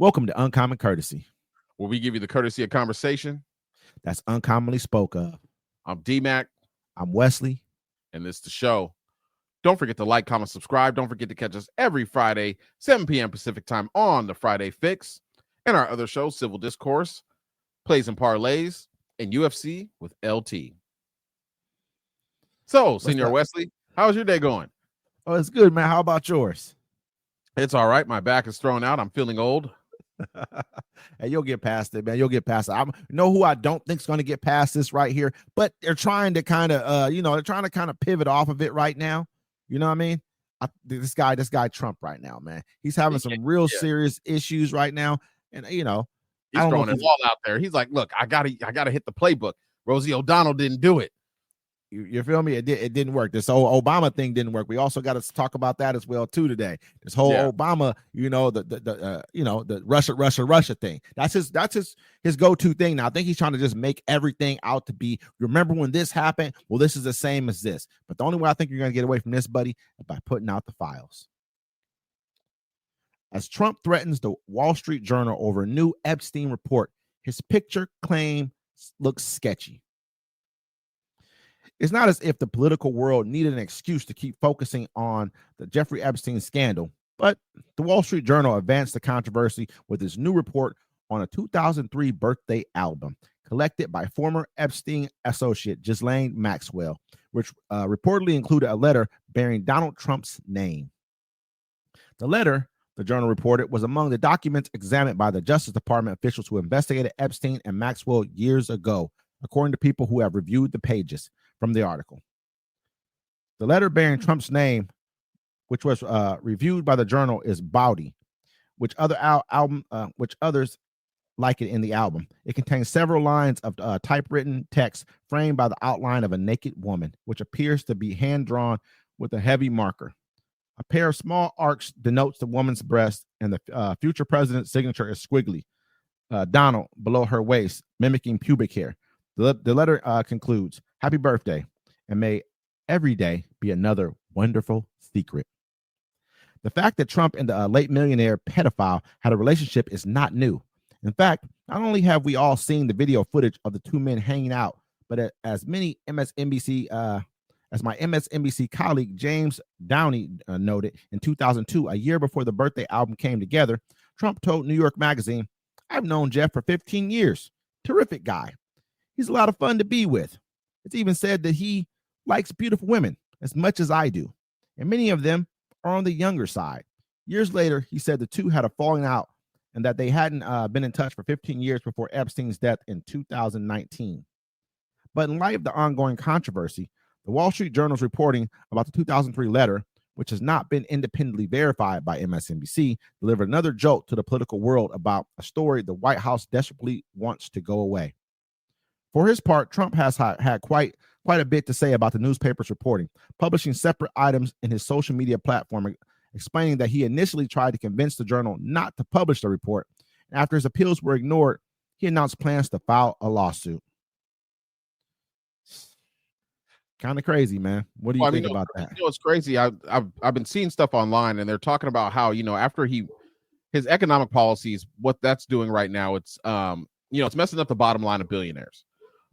Welcome to Uncommon Courtesy, where we give you the courtesy of conversation that's uncommonly spoke of. I'm D-Mac. I'm Wesley. And this is the show. Don't forget to like, comment, subscribe. Don't forget to catch us every Friday, 7 p.m. Pacific time on the Friday Fix. And our other shows, Civil Discourse, Plays and Parlays, and UFC with LT. So, Senor Wesley, how's your day going? Oh, it's good, man. How about yours? It's all right. My back is thrown out. I'm feeling old. Hey, you'll get past it, man. You'll get past it. I know who I don't think is going to get past this right here, but they're trying to kind of, they're trying to kind of pivot off of it right now. You know what I mean? This guy Trump right now, man, he's having some real serious issues right now. And, he's throwing it all out there. He's like, look, I gotta hit the playbook. Rosie O'Donnell didn't do it. You feel me? It didn't work. This whole Obama thing didn't work. We also got to talk about that as well too today. This whole Obama, the Russia thing. That's his go-to thing now. I think he's trying to just make everything out to be. Remember when this happened? Well, this is the same as this. But the only way I think you're going to get away from this, buddy, is by putting out the files. As Trump threatens the Wall Street Journal over a new Epstein report, his picture claim looks sketchy. It's not as if the political world needed an excuse to keep focusing on the Jeffrey Epstein scandal, but the Wall Street Journal advanced the controversy with its new report on a 2003 birthday album collected by former Epstein associate Ghislaine Maxwell, which reportedly included a letter bearing Donald Trump's name. The letter, the journal reported, was among the documents examined by the Justice Department officials who investigated Epstein and Maxwell years ago, according to people who have reviewed the pages from the article. The letter bearing Trump's name, which was reviewed by the journal, is bawdy, which others like it in the album. It contains several lines of typewritten text framed by the outline of a naked woman, which appears to be hand-drawn with a heavy marker. A pair of small arcs denotes the woman's breast, and the future president's signature is squiggly, Donald, below her waist, mimicking pubic hair. The letter concludes, "Happy birthday, and may every day be another wonderful secret." The fact that Trump and the late millionaire pedophile had a relationship is not new. In fact, not only have we all seen the video footage of the two men hanging out, but as my MSNBC colleague James Downey noted in 2002, a year before the birthday album came together, Trump told New York Magazine, "I've known Jeff for 15 years. Terrific guy. He's a lot of fun to be with. It's even said that he likes beautiful women as much as I do, and many of them are on the younger side." Years later, he said the two had a falling out and that they hadn't been in touch for 15 years before Epstein's death in 2019. But in light of the ongoing controversy, the Wall Street Journal's reporting about the 2003 letter, which has not been independently verified by MSNBC, delivered another jolt to the political world about a story the White House desperately wants to go away. For his part, Trump has had quite a bit to say about the newspaper's reporting, publishing separate items in his social media platform, explaining that he initially tried to convince the journal not to publish the report. After his appeals were ignored, he announced plans to file a lawsuit. Kind of crazy, man. What do you think about that? It's crazy. I've been seeing stuff online, and they're talking about how, after his economic policies, what that's doing right now, it's it's messing up the bottom line of billionaires.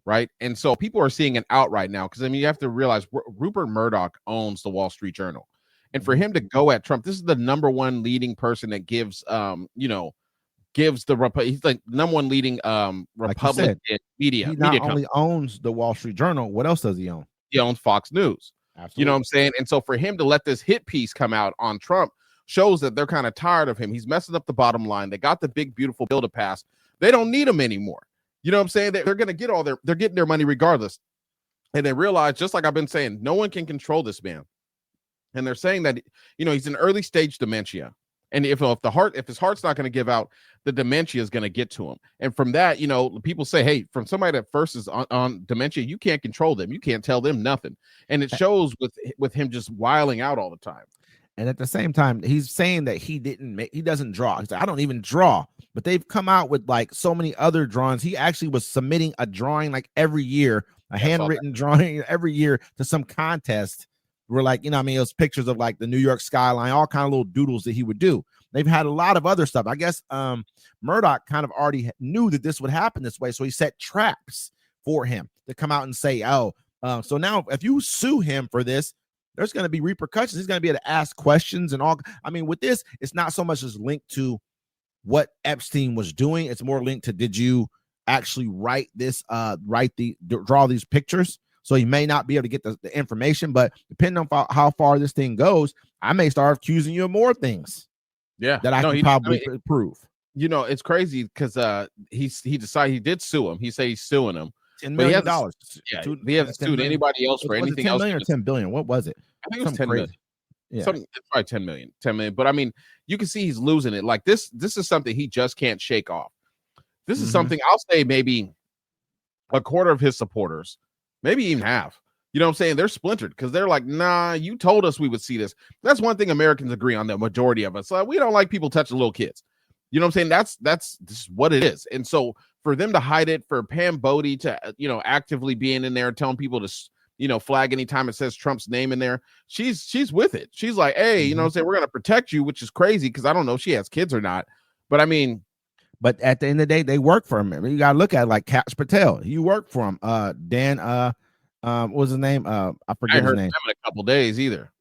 Right. And so people are seeing an out right now because, you have to realize Rupert Murdoch owns the Wall Street Journal. And for him to go at Trump, this is the number one leading person that gives, he's like number one leading Republican media. He not only owns the Wall Street Journal. What else does he own? He owns Fox News. Absolutely. You know what I'm saying? And so for him to let this hit piece come out on Trump shows that they're kind of tired of him. He's messing up the bottom line. They got the big, beautiful bill to pass. They don't need him anymore. You know what I'm saying? They're going to get they're getting their money regardless. And they realize, just like I've been saying, no one can control this man. And they're saying that, he's in early stage dementia. And if his heart's not going to give out, the dementia is going to get to him. And from that, people say, hey, from somebody that first is on dementia, you can't control them. You can't tell them nothing. And it shows with him just wiling out all the time. And at the same time, he's saying that he doesn't draw. He's like, I don't even draw. But they've come out with like so many other drawings. He actually was submitting a drawing like every year, a handwritten drawing every year to some contest. Where like, it was pictures of like the New York skyline, all kind of little doodles that he would do. They've had a lot of other stuff. I guess Murdoch kind of already knew that this would happen this way, so he set traps for him to come out and say, oh, so now if you sue him for this, there's going to be repercussions. He's going to be able to ask questions and all. I mean, with this, it's not so much as linked to what Epstein was doing. It's more linked to, did you actually write this, draw these pictures? So he may not be able to get the information, but depending on how far this thing goes, I may start accusing you of more things. Yeah, that I can probably prove. You know, it's crazy because he decided he did sue him. He said he's suing him. $10 million. Yeah, he hasn't sued anybody else for anything else. 10 million or 10 billion? What was it? I think it was 10 million. Yeah, it's probably 10 million. 10 million. But I mean, you can see he's losing it. Like this is something he just can't shake off. This is something I'll say maybe a quarter of his supporters, maybe even half. You know what I'm saying? They're splintered because they're like, nah, you told us we would see this. That's one thing Americans agree on, the majority of us. We don't like people touching little kids. You know what I'm saying? That's just what it is. And so for them to hide it, for Pam Bodie to, actively being in there, telling people to, flag anytime it says Trump's name in there, she's with it. She's like, hey, you know what I'm saying? We're going to protect you, which is crazy because I don't know if she has kids or not. But I mean, but at the end of the day, they work for him. I mean, you got to look at it like Kash Patel. You work for him. Dan, what was his name? I forget his name. In a couple days either.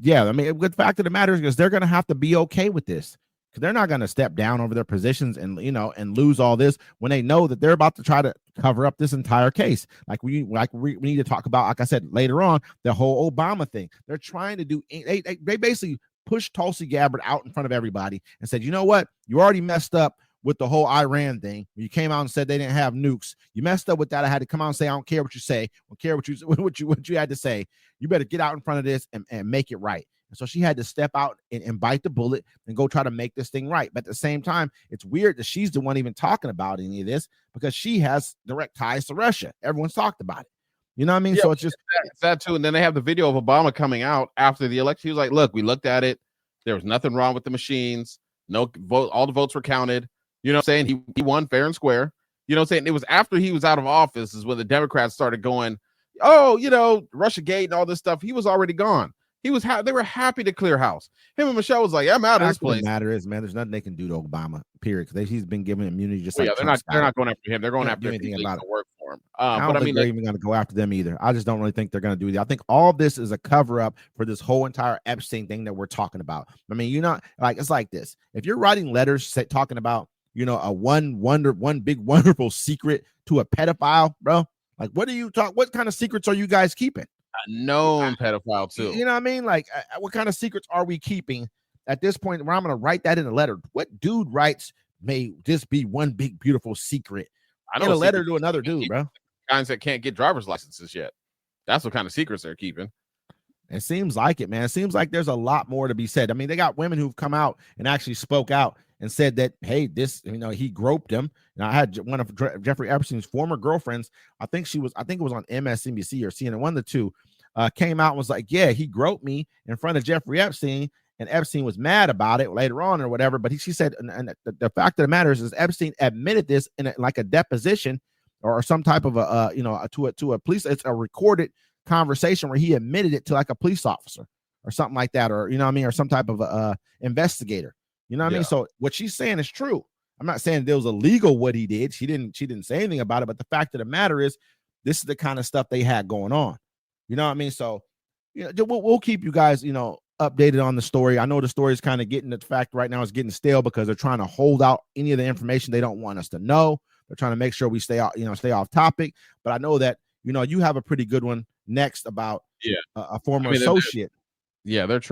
Yeah, I mean, the fact of the matter is they're going to have to be okay with this. They're not going to step down over their positions and and lose all this when they know that they're about to try to cover up this entire case. We need to talk about, like I said later on, the whole Obama thing. They're trying to do. They basically pushed Tulsi Gabbard out in front of everybody and said, you know what, you already messed up with the whole Iran thing. You came out and said they didn't have nukes. You messed up with that. I had to come out and say, I don't care what you say. I don't care what you had to say. You better get out in front of this and make it right. And so she had to step out and bite the bullet and go try to make this thing right. But at the same time, it's weird that she's the one even talking about any of this because she has direct ties to Russia. Everyone's talked about it. You know what I mean? Yeah, so it's just that too. And then they have the video of Obama coming out after the election. He was like, look, we looked at it. There was nothing wrong with the machines. No vote. All the votes were counted. You know what I'm saying? He won fair and square. You know what I'm saying? It was after he was out of office is when the Democrats started going, oh, Russiagate and all this stuff. He was already gone. He was they were happy to clear house. Him and Michelle was like, I'm out of this place. The matter is, man, there's nothing they can do to Obama, period. Because he's been given immunity just they're not going after him. They're going after anything about it. Work for him. I don't think they're even going to go after them either. I just don't really think they're going to do that. I think all of this is a cover up for this whole entire Epstein thing that we're talking about. I mean, it's like this. If you're writing letters talking about, a one big wonderful secret to a pedophile, bro, like what kind of secrets are you guys keeping? A known pedophile too. You know what I mean? Like, what kind of secrets are we keeping at this point where I'm going to write that in a letter? What dude writes, may this be one big, beautiful secret in a letter to another dude, bro? Kinds that can't get driver's licenses yet. That's what kind of secrets they're keeping. It seems like it, man. It seems like there's a lot more to be said. I mean, they got women who've come out and actually spoke out and said that, hey, this, he groped him. And I had one of Jeffrey Epstein's former girlfriends. I think it was on MSNBC or CNN, one of the two, came out and was like, yeah, he groped me in front of Jeffrey Epstein. And Epstein was mad about it later on or whatever. But she said, and the fact of the matter is Epstein admitted this in a deposition or some type of to a police. It's a recorded conversation where he admitted it to like a police officer or something like that, or or some type of investigator. You know what I mean? So what she's saying is true. I'm not saying it was illegal what he did. She didn't say anything about it. But the fact of the matter is, this is the kind of stuff they had going on. You know what I mean? So we'll keep you guys updated on the story. I know the story is kind of getting, the fact right now is getting stale because they're trying to hold out any of the information they don't want us to know. They're trying to make sure we stay off topic. But I know that you have a pretty good one next about a former associate. They're trying.